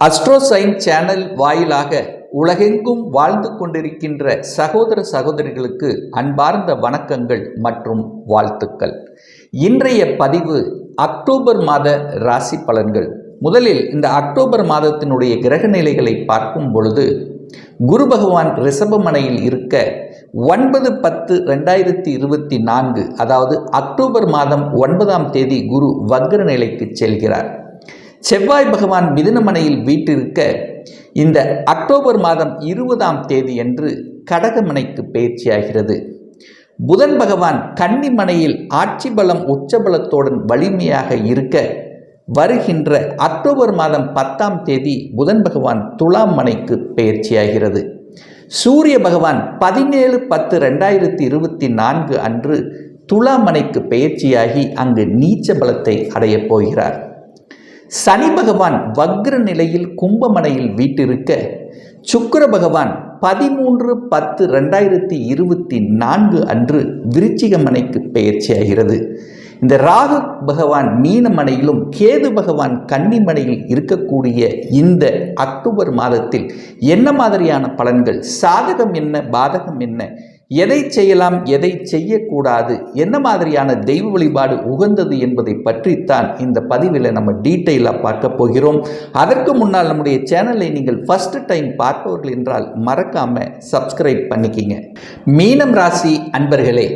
அஸ்ட்ரோசைன் channel வாயிலாக உலகெங்கும் வாழ்ந்து கொண்டிருக்கின்ற சகோதர சகோதரிகளுக்கு அன்பார்ந்த வணக்கங்கள் மற்றும் வாழ்த்துக்கள். இன்றைய பதிவு அக்டோபர் மாத ராசி பலன்கள். முதலில் இந்த அக்டோபர் மாதத்தினுடைய கிரக நிலைகளை பார்க்கும் பொழுது குரு பகவான் ரிஷபமனையில் இருக்க 9/10/2024 அதாவது அக்டோபர் மாதம் 9ஆம் தேதி குரு வக்ர நிலைக்கு செல்கிறார். செவ்வாய் பகவான் மிதுனமனையில் வீற்றிருக்க இந்த அக்டோபர் மாதம் 20ஆம் தேதி அன்று கடகமனைக்கு பயிற்சியாகிறது. புதன் பகவான் கன்னிமனையில் ஆட்சி பலம் உச்சபலத்துடன் வலிமையாக இருக்க வருகின்ற அக்டோபர் மாதம் 10ஆம் தேதி புதன் பகவான் துலாம் மனைக்கு பயிற்சியாகிறது. சூரிய பகவான் 17/10/2024 அன்று துலாம் மனைக்கு பயிற்சியாகி அங்கு நீச்ச பலத்தை அடையப் போகிறார். சனி பகவான் வக்ர நிலையில் கும்பமனையில் வீட்டிருக்க சுக்கிர பகவான் 13/10/2024 அன்று விருச்சிகமனைக்கு பயிற்சியாகிறது. இந்த ராகு பகவான் மீனமனையிலும் கேது பகவான் கன்னிமனையில் இருக்கக்கூடிய இந்த அக்டோபர் மாதத்தில் என்ன மாதிரியான பலன்கள், சாதகம் என்ன, பாதகம் என்ன, எதை செய்யலாம், எதை செய்யக்கூடாது, என்ன மாதிரியான தெய்வ வழிபாடு உகந்தது என்பதை பற்றித்தான் இந்த பதிவில் நம்ம டீட்டெயிலாக பார்க்க போகிறோம். அதற்கு முன்னால் நம்முடைய சேனலை நீங்கள் ஃபர்ஸ்ட் டைம் பார்ப்பவர்கள் என்றால் மறக்காம சப்ஸ்கிரைப் பண்ணிக்கிங்க. மீனம் ராசி அன்பர்களே,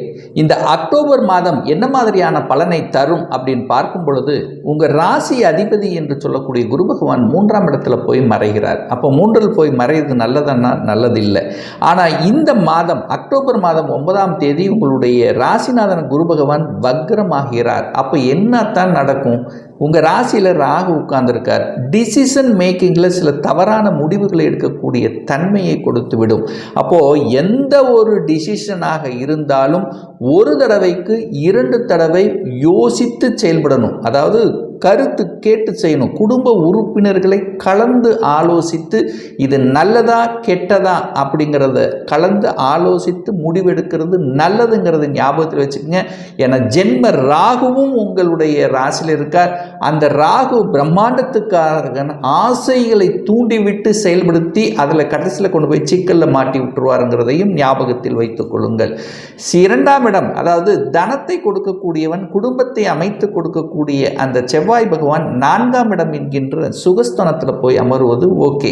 இந்த அக்டோபர் மாதம் என்ன மாதிரியான பலனை தரும் அப்படின்னு பார்க்கும் பொழுது உங்கள் ராசி அதிபதி என்று சொல்லக்கூடிய குரு பகவான் 3ஆம் இடத்துல போய் மறைகிறார். அப்போ 3இல் போய் மறைகிறது நல்லதுன்னா நல்லதில்லை. ஆனால் இந்த மாதம் அக்டோபர் மாதம் 9ஆம் தேதி உங்களுடைய ராசிநாதன் குரு பகவான் வக்ரமாகிறார். அப்போ என்னத்தான் நடக்கும்? உங்கள் ராசியில் ராகு உட்கார்ந்துருக்கார். டிசிஷன் மேக்கிங்கில் சில தவறான முடிவுகளை எடுக்கக்கூடிய தன்மையை கொடுத்து விடும். அப்போது எந்த ஒரு டிசிஷனாக இருந்தாலும் ஒரு தடவைக்கு 2 தடவை யோசித்து செயல்படணும். அதாவது கருத்து கேட்டு செய்யணும். குடும்ப உறுப்பினர்களை கலந்து ஆலோசித்து இது நல்லதா கெட்டதா அப்படிங்கிறத கலந்து ஆலோசித்து முடிவெடுக்கிறது நல்லதுங்கிறது ஞாபகத்தில் வச்சுக்கோங்க. ஏன்னா ஜென்ம ராகுவும் உங்களுடைய ராசியில் இருக்கார். அந்த ராகு பிரம்மாண்டத்துக்காக ஆசைகளை தூண்டிவிட்டு செயல்படுத்தி அதில் கடைசியில் கொண்டு போய் சிக்கலில் மாட்டி விட்டுருவாருங்கிறதையும் ஞாபகத்தில் வைத்துக் கொள்ளுங்கள். 2ஆம் இடம், அதாவது தனத்தை கொடுக்கக்கூடியவன், குடும்பத்தை அமைத்து கொடுக்கக்கூடிய அந்த செவ்வாய் பகவான் 4ஆம் இடம் என்கின்ற சுகஸ்தானத்தில் போய் அமருவது ஓகே.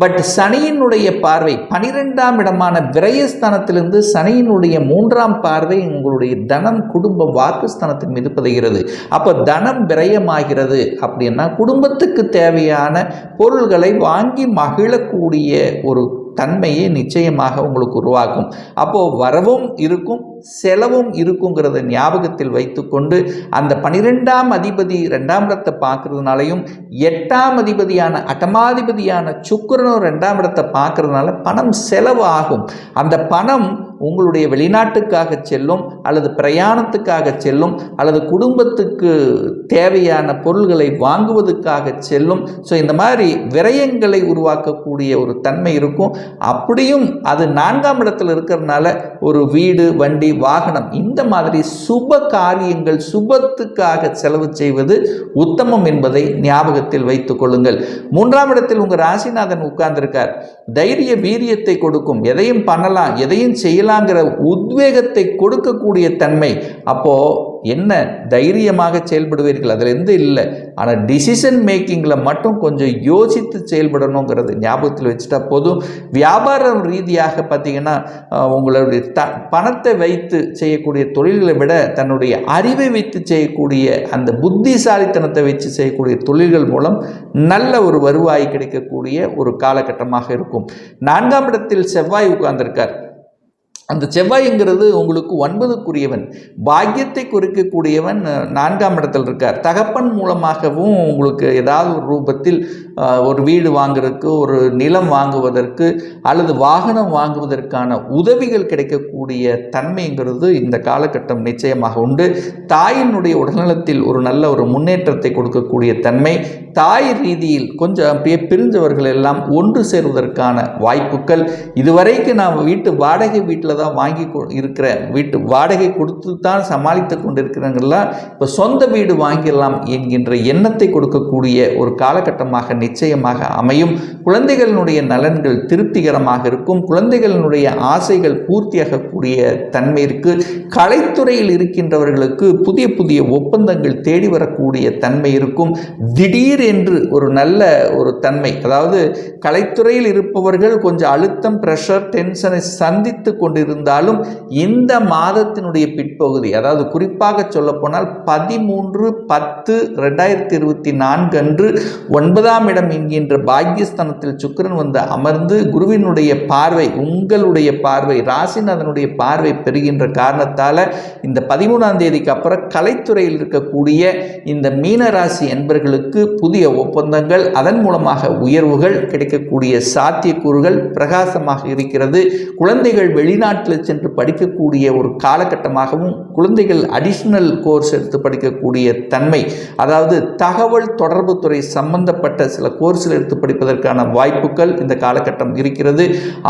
பட் சனியினுடைய பார்வை 12ஆம் இடமான விரயஸ்தானத்திலிருந்து சனியினுடைய 3ஆம் பார்வை உங்களுடைய தனம், குடும்ப, வாக்குஸ்தானத்தின் மீது பதிகிறது. அப்போ தனம் விரயமாகிறது அப்படின்னா குடும்பத்துக்கு தேவையான பொருள்களை வாங்கி மகிழக்கூடிய ஒரு தன்மையை நிச்சயமாக உங்களுக்கு உருவாக்கும். அப்போது வரவும் இருக்கும், செலவும் இருக்குங்கிறத ஞாபகத்தில் வைத்துக்கொண்டு அந்த 12ஆம் அதிபதி 2ஆம் இடத்தை பார்க்கறதுனாலையும் 8ஆம் அதிபதியான அட்டமாதிபதியான சுக்கிரனும் 2ஆம் இடத்தை பார்க்கறதுனால பணம் செலவு ஆகும். அந்த பணம் உங்களுடைய வெளிநாட்டுக்காக செல்லும், அல்லது பிரயாணத்துக்காக செல்லும், அல்லது குடும்பத்துக்கு தேவையான பொருள்களை வாங்குவதற்காக செல்லும். ஸோ இந்த மாதிரி விரயங்களை உருவாக்கக்கூடிய ஒரு தன்மை இருக்கும். அப்படியும் அது 4ஆம் இடத்துல இருக்கிறதுனால ஒரு வீடு, வண்டி, வாகனம், இந்த மாதிரி சுப காரியங்கள், சுபத்துக்காக செலவு செய்வது உத்தமம் என்பதை ஞாபகத்தில் வைத்துக் கொள்ளுங்கள். 3ஆம் இடத்தில் உங்கள் ராசிநாதன் உட்கார்ந்திருக்கார். தைரிய வீரியத்தை கொடுக்கும். எதையும் பண்ணலாம், எதையும் செய்யலாங்கிற உத்வேகத்தை கொடுக்கக்கூடிய தன்மை. அப்போ என்ன தைரியமாக செயல்படுவீர்கள், அதில் எந்த இல்லை. ஆனால் டிசிஷன் மேக்கிங்கில் மட்டும் கொஞ்சம் யோசித்து செயல்படணுங்கிறது ஞாபகத்தில் வச்சுட்டா போதும். வியாபாரம் ரீதியாக பார்த்தீங்கன்னா உங்களுடைய பணத்தை வைத்து செய்யக்கூடிய தொழில்களை விட தன்னுடைய அறிவை வைத்து செய்யக்கூடிய அந்த புத்திசாலித்தனத்தை வச்சு செய்யக்கூடிய தொழில்கள் மூலம் நல்ல ஒரு வருவாய் கிடைக்கக்கூடிய ஒரு காலகட்டமாக இருக்கும். 4ஆம் இடத்தில் செவ்வாய் உட்கார்ந்திருக்கார். அந்த செவ்வாய்ங்கிறது உங்களுக்கு 9க்குரியவன், பாக்கியத்தை குறிக்கக்கூடியவன் 4ஆம் இடத்தில் இருக்கார். தகப்பன் மூலமாகவும் உங்களுக்கு ஏதாவது ஒரு ரூபத்தில் ஒரு வீடு வாங்குறதுக்கு, ஒரு நிலம் வாங்குவதற்கு, அல்லது வாகனம் வாங்குவதற்கான உதவிகள் கிடைக்கக்கூடிய தன்மைங்கிறது இந்த காலகட்டம் நிச்சயமாக உண்டு. தாயினுடைய உடல்நலத்தில் ஒரு நல்ல ஒரு முன்னேற்றத்தை கொடுக்கக்கூடிய தன்மை. தாய் ரீதியில் கொஞ்சம் அப்படியே பிரிஞ்சவர்கள் எல்லாம் ஒன்று சேர்வதற்கான வாய்ப்புகள். இதுவரைக்கும் நான் வாடகை வீட்டில் தான் வாங்கி இருக்கிற வீட்டு வாடகை கொடுத்து தான் சமாளித்து கொண்டிருக்கிறவங்கெல்லாம் இப்போ சொந்த வீடு வாங்கிடலாம் என்கின்ற எண்ணத்தை கொடுக்கக்கூடிய ஒரு காலகட்டமாக நிச்சயமாக அமையும். குழந்தைகளினுடைய நலன்கள் திருப்திகரமாக இருக்கும். குழந்தைகளினுடைய ஆசைகள் பூர்த்தியாகக்கூடிய தன்மை இருக்கு. கலைத்துறையில் இருக்கின்றவர்களுக்கு புதிய புதிய ஒப்பந்தங்கள் தேடி வரக்கூடிய தன்மை இருக்கும். திடீர் என்று ஒரு நல்ல ஒரு தன்மை, அதாவது கலைத்துறையில் இருப்பவர்கள் கொஞ்சம் அழுத்தம், பிரஷர், டென்ஷனை சந்தித்து கொண்டிருந்தாலும் இந்த மாதத்தினுடைய பிற்பகுதி, அதாவது குறிப்பாக சொல்ல போனால் 13/10/2024 அன்று 9ஆம் இடம் என்கின்ற பாக்கியஸ்தானத்தில் சுக்கிரன் வந்து அமர்ந்து குருவினுடைய பார்வை, உங்களுடைய பார்வை, ராசிநாதனுடைய பார்வை பெறுகின்ற காரணத்தால் இந்த 13ஆம் தேதிக்கு அப்புறம் கலைத்துறையில் இருக்கக்கூடிய இந்த மீனராசி என்பர்களுக்கு புதிய ஒப்பந்தங்கள், அதன் மூலமாக உயர்வுகள் கிடைக்கக்கூடிய சாத்தியக்கூறுகள் பிரகாசமாக இருக்கிறது. குழந்தைகள் வெளிநாட்டில் சென்று படிக்கக்கூடிய ஒரு காலகட்டமாகவும், குழந்தைகள் அடிஷனல் கோர்ஸ் எடுத்து படிக்கக்கூடிய தன்மை, அதாவது தகவல் தொடர்பு துறை சம்பந்தப்பட்ட சில கோர்ஸில் எடுத்து படிப்பதற்கான வாய்ப்புகள் இந்த காலகட்டம் இருக்கிறது.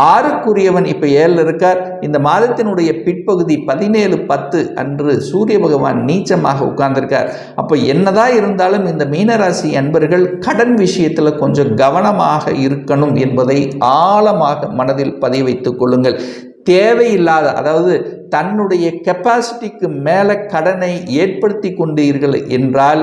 6க்குரியவன் இப்போ 7 இருக்கார். இந்த மாதத்தினுடைய பிற்பகுதி 17/10 அன்று சூரிய பகவான் நீச்சமாக உட்கார்ந்திருக்கார். அப்போ என்னதான் இருந்தாலும் இந்த மீனராசி அன்பர்கள் கடன் விஷயத்தில் கொஞ்சம் கவனமாக இருக்கணும் என்பதை ஆழமாக மனதில் பதிய வைத்துக் கொள்ளுங்கள். தேவையில்லாத, அதாவது தன்னுடைய கெப்பாசிட்டிக்கு மேலே கடனை ஏற்படுத்தி கொண்டீர்கள் என்றால்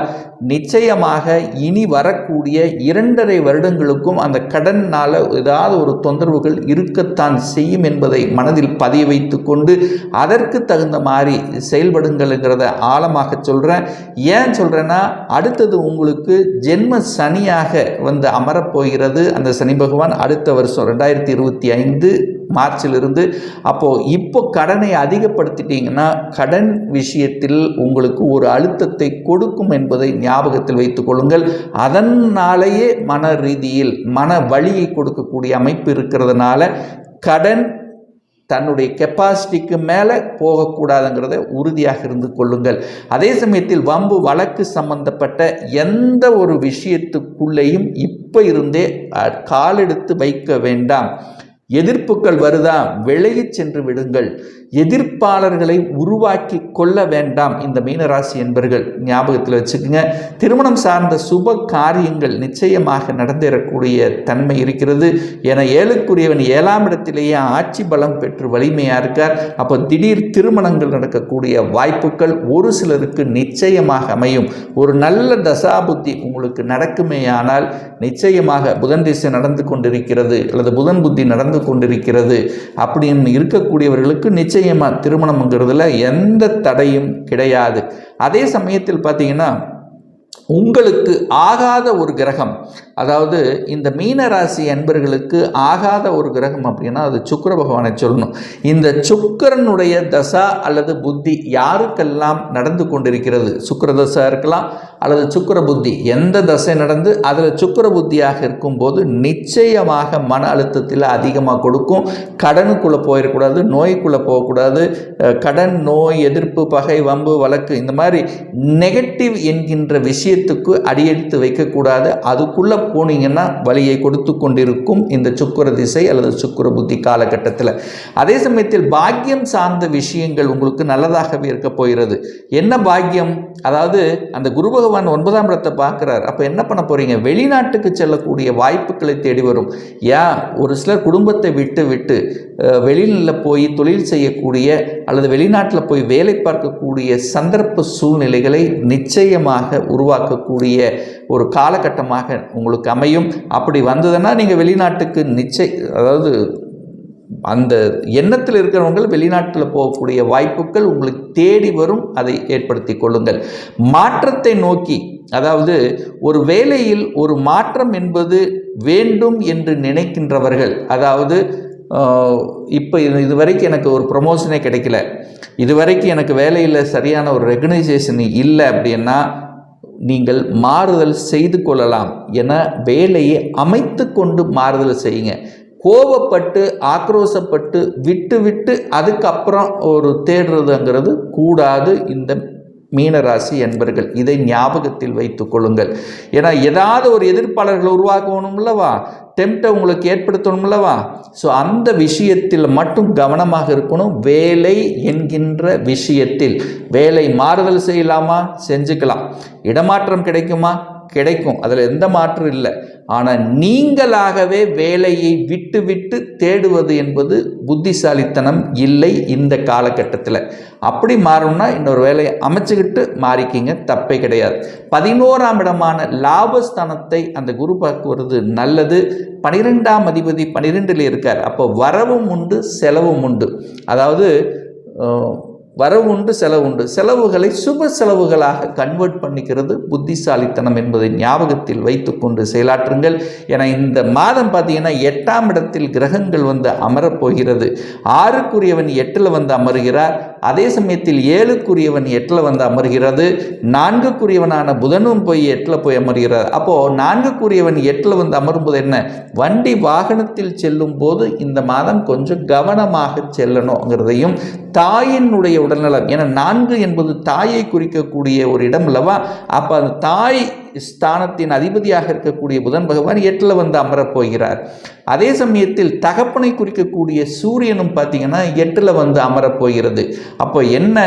நிச்சயமாக இனி வரக்கூடிய 2.5 வருடங்களுக்கும் அந்த கடனால் ஏதாவது ஒரு தொந்தரவுகள் இருக்கத்தான் செய்யும் என்பதை மனதில் பதிய வைத்து கொண்டு அதற்கு தகுந்த மாதிரி செயல்படுங்கள்ங்கிறத ஆழமாக சொல்கிறேன். ஏன் சொல்கிறேன்னா, அடுத்தது உங்களுக்கு ஜென்ம சனியாக வந்து அமரப்போகிறது அந்த சனி பகவான் அடுத்த வருஷம் 2025 மார்ச்சிலிருந்து. அப்போது இப்போ கடனை அதிகப்படுத்திட்டீங்கன்னா கடன் விஷயத்தில் உங்களுக்கு ஒரு அழுத்தத்தை கொடுக்கும் என்பதை ஞாபகத்தில் வைத்துக் கொள்ளுங்கள். அதனாலேயே மன ரீதியில் மன வலியை கொடுக்கக்கூடிய அமைப்பு இருக்கிறதுனால கடன் தன்னுடைய கெப்பாசிட்டிக்கு மேலே போகக்கூடாதுங்கிறத உறுதியாக இருந்து கொள்ளுங்கள். அதே சமயத்தில் வம்பு வழக்கு சம்பந்தப்பட்ட எந்த ஒரு விஷயத்துக்குள்ளேயும் இப்போ இருந்தே காலெடுத்து வைக்க வேண்டாம். எதிர்ப்புகள் வருதா, விலகி சென்று விடுங்கள். எதிர்ப்பாளர்களை உருவாக்கி கொள்ள வேண்டாம். இந்த மீனராசி என்பர்கள் ஞாபகத்தில் வச்சுக்கோங்க. திருமணம் சார்ந்த சுப காரியங்கள் நிச்சயமாக நடந்தேறக்கூடிய தன்மை இருக்கிறது. என 7க்குரியவன் 7ஆம் இடத்திலேயே ஆட்சி பலம் பெற்று வலிமையாக இருக்கார். அப்போ திடீர் திருமணங்கள் நடக்கக்கூடிய வாய்ப்புகள் ஒரு சிலருக்கு நிச்சயமாக அமையும். ஒரு நல்ல தசாபுத்தி உங்களுக்கு நடக்குமேயானால் நிச்சயமாக புதன் திசை நடந்து கொண்டிருக்கிறது அல்லது புதன் புத்தி நடந்து கொண்டிருக்கிறது அப்படின்னு இருக்கக்கூடியவர்களுக்கு நிச்சயமாக திருமணம்ங்கிறதுல எந்த தடையும் கிடையாது. அதே சமயத்தில் பார்த்தீங்கன்னா உங்களுக்கு ஆகாத ஒரு கிரகம், அதாவது இந்த மீனராசி அன்பர்களுக்கு ஆகாத ஒரு கிரகம் அப்படின்னா அது சுக்கிர பகவானை சொல்லணும். இந்த சுக்கிரனுடைய தசா அல்லது புத்தி யாருக்கெல்லாம் நடந்து கொண்டிருக்கிறது, சுக்கிர தசா இருக்கலாம் அல்லது சுக்கிர புத்தி, எந்த தசை நடந்து அதில் சுக்கிர புத்தியாக இருக்கும்போது நிச்சயமாக மன அழுத்தத்தில் அதிகமாக கொடுக்கும். கடனுக்குள்ளே போயிடக்கூடாது, நோய்க்குள்ளே போகக்கூடாது. கடன், நோய், எதிர்ப்பு, பகை, வம்பு, வழக்கு, இந்த மாதிரி நெகட்டிவ் என்கின்ற விஷயத்துக்கு அடியெடுத்து வைக்கக்கூடாது. அதுக்குள்ளே போனீங்கன்னா வலியை கொடுத்து கொண்டிருக்கும் இந்த சுக்கிர திசை அல்லது சுக்கிர புத்தி காலகட்டத்தில். அதே சமயத்தில் பாக்கியம் சார்ந்த விஷயங்கள் உங்களுக்கு நல்லதாகவே இருக்க போகிறது. என்ன பாக்கியம்? அதாவது அந்த குரு பகவான் 9ஆம் இடத்தை பார்க்குறார். அப்போ என்ன பண்ண போகிறீங்க? வெளிநாட்டுக்கு செல்லக்கூடிய வாய்ப்புகளை தேடி வரும். ஏன் ஒரு சிலர் குடும்பத்தை விட்டு வெளியில் போய் தொழில் செய்யக்கூடிய அல்லது வெளிநாட்டில் போய் வேலை பார்க்கக்கூடிய சந்தர்ப்ப சூழ்நிலைகளை நிச்சயமாக உருவாக்கக்கூடிய ஒரு காலகட்டமாக உங்களுக்கு அமையும். அப்படி வந்ததுன்னா நீங்கள் வெளிநாட்டுக்கு அதாவது அந்த எண்ணத்தில் இருக்கிறவங்க வெளிநாட்டில் போகக்கூடிய வாய்ப்புகள் உங்களுக்கு தேடி வரும். அதை ஏற்படுத்தி கொள்ளுங்கள். மாற்றத்தை நோக்கி, அதாவது ஒரு வேலையில் ஒரு மாற்றம் என்பது வேண்டும் என்று நினைக்கின்றவர்கள், அதாவது இப்போ இதுவரைக்கும் எனக்கு ஒரு ப்ரமோஷனே கிடைக்கல, இதுவரைக்கும் எனக்கு வேலையில் சரியான ஒரு ரெகனைசேஷன் இல்லை அப்படின்னா நீங்கள் மாறுதல் செய்து கொள்ளலாம் என வேலையை அமைத்து கொண்டு மாறுதல் செய்யுங்க. கோபப்பட்டு ஆக்ரோஷப்பட்டு விட்டு அதுக்கப்புறம் ஒரு தேடுறதுங்கிறது கூடாது. இந்த மீனராசி என்பர்கள் இதை ஞாபகத்தில் வைத்துக் கொள்ளுங்கள். ஏன்னா ஏதாவது ஒரு எதிர்ப்பாளர்களை உருவாக்கணும்லவா, டெம்ப்டை உங்களுக்கு ஏற்படுத்தணும்லவா? ஸோ அந்த விஷயத்தில் மட்டும் கவனமாக இருக்கணும். வேலை என்கின்ற விஷயத்தில் வேலை மாறுதல் செய்யலாமா? செஞ்சுக்கலாம். இடமாற்றம் கிடைக்குமா? கிடைக்கும். அதில் எந்த மாற்றம் இல்லை. ஆனால் நீங்களாகவே வேலையை விட்டு விட்டு தேடுவது என்பது புத்திசாலித்தனம் இல்லை இந்த காலகட்டத்தில். அப்படி மாறணும்னா இன்னொரு வேலையை அமைச்சுக்கிட்டு மாறிக்கிங்க, தப்பே கிடையாது. 11ஆம் இடமான லாபஸ்தானத்தை அந்த குரு பார்க்குவது நல்லது. 12ஆம் அதிபதி 12ல் இருக்கார். அப்போ வரவும் உண்டு, செலவும் உண்டு. அதாவது வரவு உண்டு, செலவு உண்டு. செலவுகளை சுப செலவுகளாக கன்வெர்ட் பண்ணிக்கிறது புத்திசாலித்தனம் என்பதை ஞாபகத்தில் வைத்துக்கொண்டு செயலாற்றுங்கள். ஏன்னா இந்த மாதம் பார்த்தீங்கன்னா 8ஆம் இடத்தில் கிரகங்கள் வந்து அமரப்போகிறது. 6க்குரியவன் 8ல் வந்து அமர்கிறார். அதே சமயத்தில் 7க்குரியவன் 8ல் வந்து அமர்கிறது. 4க்குரியவனான புதனும் போய் 8ல் போய் அமர்கிறார். அப்போது 4க்குரியவன் 8ல் வந்து அமரும்போது என்ன, வண்டி வாகனத்தில் செல்லும் போது இந்த மாதம் கொஞ்சம் கவனமாக செல்லணுங்கிறதையும், தாயினுடைய உடல்நலம், ஏன்னா 4 என்பது தாயை குறிக்கக்கூடிய ஒரு இடம் அல்லவா? அப்போ அந்த தாய் ஸ்தானத்தின் அதிபதியாக இருக்கக்கூடிய புதன் பகவான் 8ல் வந்து அமரப்போகிறார். அதே சமயத்தில் தகப்பனை குறிக்கக்கூடிய சூரியனும் பார்த்தீங்கன்னா 8ல் வந்து அமரப்போகிறது. அப்போ என்ன,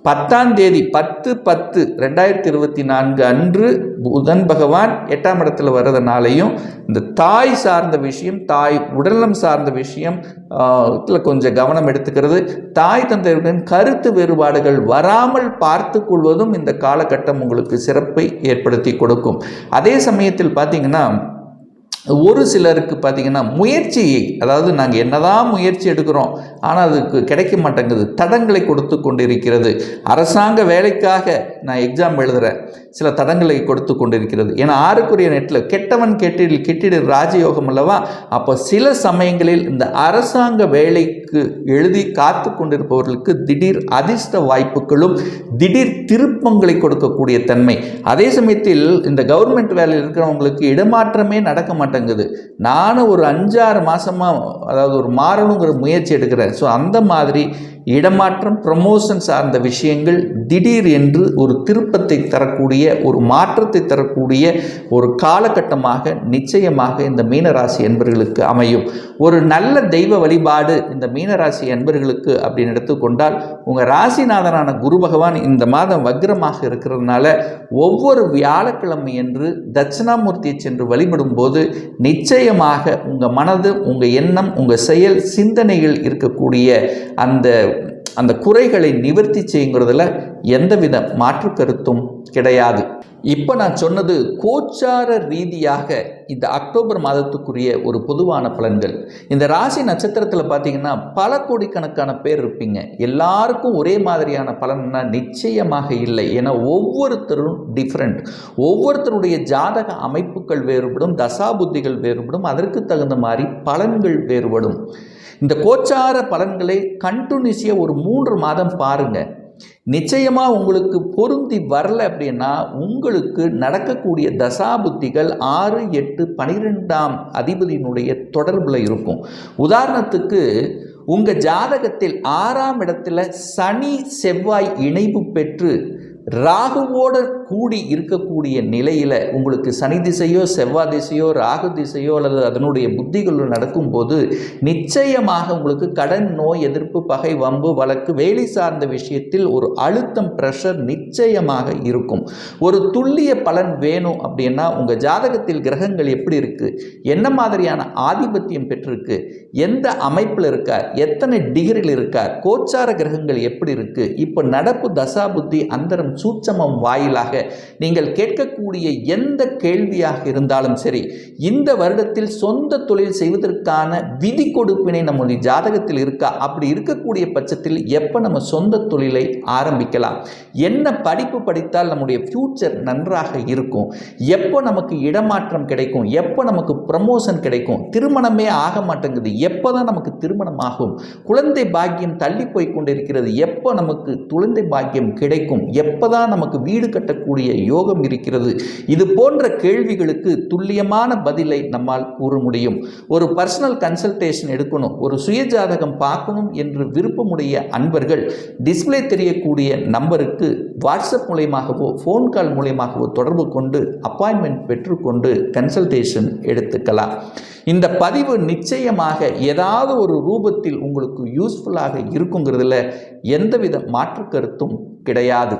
10ஆம் தேதி 10/10/2024 அன்று புதன் பகவான் 8ஆம் இடத்துல வர்றதுனாலையும் இந்த தாய் சார்ந்த விஷயம், தாய் உடல்நலம் சார்ந்த விஷயம் கொஞ்சம் கவனம் எடுத்துக்கிறது. தாய் தந்தையுடன் கருத்து வேறுபாடுகள் வராமல் பார்த்து கொள்வதும் இந்த காலகட்டம் உங்களுக்கு சிறப்பை ஏற்படுத்தி கொடுக்கும். அதே சமயத்தில் பார்த்தீங்கன்னா ஒரு சிலருக்கு பார்த்தீங்கன்னா முயற்சியை, அதாவது நாங்கள் என்னதான் முயற்சி எடுக்கிறோம் ஆனால் அதுக்கு கிடைக்க மாட்டேங்குது, தடங்களை கொடுத்து கொண்டிருக்கிறது. அரசாங்க வேலைக்காக நான் எக்ஸாம் எழுதுகிறேன், சில தடங்களை கொடுத்து கொண்டிருக்கிறது. ஏன்னா 6க்குரிய நெட்டில் கெட்டவன் கெட்டிடு ராஜயோகம் அல்லவா? அப்போ சில சமயங்களில் இந்த அரசாங்க வேலைக்கு எழுதி காத்து கொண்டிருப்பவர்களுக்கு திடீர் அதிர்ஷ்ட வாய்ப்புகளும் திடீர் திருப்பங்களை கொடுக்கக்கூடிய தன்மை. அதே சமயத்தில் இந்த கவர்மெண்ட் வேலையில் இருக்கிறவங்களுக்கு இடமாற்றமே நடக்க மாட்டேங்குது. நானும் ஒரு 5-6 மாதமாக அதாவது ஒரு மாறணுங்கிற முயற்சி எடுக்கிறேன். ஸோ அந்த மாதிரி இடமாற்றம், ப்ரமோஷன் சார்ந்த விஷயங்கள் திடீர் என்று ஒரு திருப்பத்தை தரக்கூடிய, ஒரு மாற்றத்தை தரக்கூடிய ஒரு காலகட்டமாக நிச்சயமாக இந்த மீனராசி என்பர்களுக்கு அமையும். ஒரு நல்ல தெய்வ வழிபாடு இந்த மீனராசி என்பர்களுக்கு அப்படின்னு எடுத்துக்கொண்டால், உங்கள் ராசிநாதனான குரு பகவான் இந்த மாதம் வக்ரமாக இருக்கிறதுனால ஒவ்வொரு வியாழக்கிழமை என்று தட்சிணாமூர்த்தியை சென்று வழிபடும் போது நிச்சயமாக உங்கள் மனது, உங்கள் எண்ணம், உங்கள் செயல், சிந்தனைகள் இருக்கக்கூடிய அந்த குறைகளை நிவர்த்தி செய்யுங்கிறதுல எந்தவித மாற்று கருத்தும் கிடையாது. இப்போ நான் சொன்னது கோச்சார ரீதியாக இந்த அக்டோபர் மாதத்துக்குரிய ஒரு பொதுவான பலன்கள். இந்த ராசி நட்சத்திரத்தில் பார்த்தீங்கன்னா பல கோடிக்கணக்கான பேர் இருப்பீங்க. எல்லாருக்கும் ஒரே மாதிரியான பலன்னா நிச்சயமாக இல்லை. ஏன்னா ஒவ்வொருத்தரும் டிஃப்ரெண்ட். ஒவ்வொருத்தருடைய ஜாதக அமைப்புகள் வேறுபடும், தசாபுத்திகள் வேறுபடும், அதற்கு தகுந்த மாதிரி பலன்கள் வேறுபடும். இந்த கோச்சார பலன்களை கண்டினியூஸியாக ஒரு 3 மாதம் பாருங்கள். நிச்சயமாக உங்களுக்கு பொருந்தி வரல அப்படின்னா உங்களுக்கு நடக்கக்கூடிய தசாபுத்திகள் 6, 8, 12ஆம் அதிபதியினுடைய தொடர்பில் இருக்கும். உதாரணத்துக்கு உங்கள் ஜாதகத்தில் 6ஆம் இடத்துல சனி செவ்வாய் இணைவு பெற்று ராகுவோடு கூடி இருக்கக்கூடிய நிலையில் உங்களுக்கு சனி திசையோ செவ்வாய் திசையோ ராகு திசையோ அல்லது அதனுடைய புத்திகள் நடக்கும்போது நிச்சயமாக உங்களுக்கு கடன், நோய் எதிர்ப்பு, பகை, வம்பு, வழக்கு, வேலை சார்ந்த விஷயத்தில் ஒரு அழுத்தம், ப்ரெஷர் நிச்சயமாக இருக்கும். ஒரு துல்லிய பலன் வேணும் அப்படின்னா உங்கள் ஜாதகத்தில் கிரகங்கள் எப்படி இருக்குது, என்ன மாதிரியான ஆதிபத்தியம் பெற்றிருக்கு, எந்த அமைப்பில் இருக்கார், எத்தனை டிகிரியில் இருக்கார், கோச்சார கிரகங்கள் எப்படி இருக்குது, இப்போ நடப்பு தசாபுத்தி அந்தரம் சூட்சமம் வாயிலாக நீங்கள் கேட்கக்கூடிய எந்த கேள்வியாக இருந்தாலும் சரி, இந்த வருடத்தில் சொந்த தொழில் செய்வதற்கான விதி கொடுப்பினை நம்முடைய ஜாதகத்தில் இருக்கா, அப்படி இருக்கக்கூடிய பட்சத்தில் எப்போ நம்ம சொந்த தொழிலை ஆரம்பிக்கலாம், என்ன படிப்பு படித்தால் நம்முடைய ஃபியூச்சர் நன்றாக இருக்கும், எப்போ நமக்கு இடமாற்றம் கிடைக்கும், எப்போ நமக்கு ப்ரமோஷன் கிடைக்கும், திருமணமே ஆக மாட்டேங்குது, எப்போ தான் நமக்கு திருமணம் ஆகும், குழந்தை பாக்கியம் தள்ளி போய் கொண்டிருக்கிறது, எப்போ நமக்கு குழந்தை பாக்கியம் கிடைக்கும், எப்போ எப்போதான் நமக்கு வீடு கட்டக்கூடிய யோகம் இருக்கிறது? இது போன்ற கேள்விகளுக்கு துல்லியமான பதிலை நம்மால் கூற முடியும். ஒரு பர்சனல் கன்சல்டேஷன் எடுக்கணும், ஒரு சுயஜாதகம் பார்க்கணும் என்று விருப்பமுடைய அன்பர்கள் டிஸ்பிளே தெரியக்கூடிய நம்பருக்கு வாட்ஸ்அப் மூலமாகவோ ஃபோன் கால் மூலமாகவோ தொடர்பு கொண்டு அப்பாயின்மெண்ட் பெற்றுக்கொண்டு கன்சல்டேஷன் எடுத்துக்கலாம். இந்த பதிவு நிச்சயமாக ஏதாவது ஒரு ரூபத்தில் உங்களுக்கு யூஸ்ஃபுல்லாக இருக்குங்கிறதுல எந்தவித மாற்று கருத்தும் கிடையாது.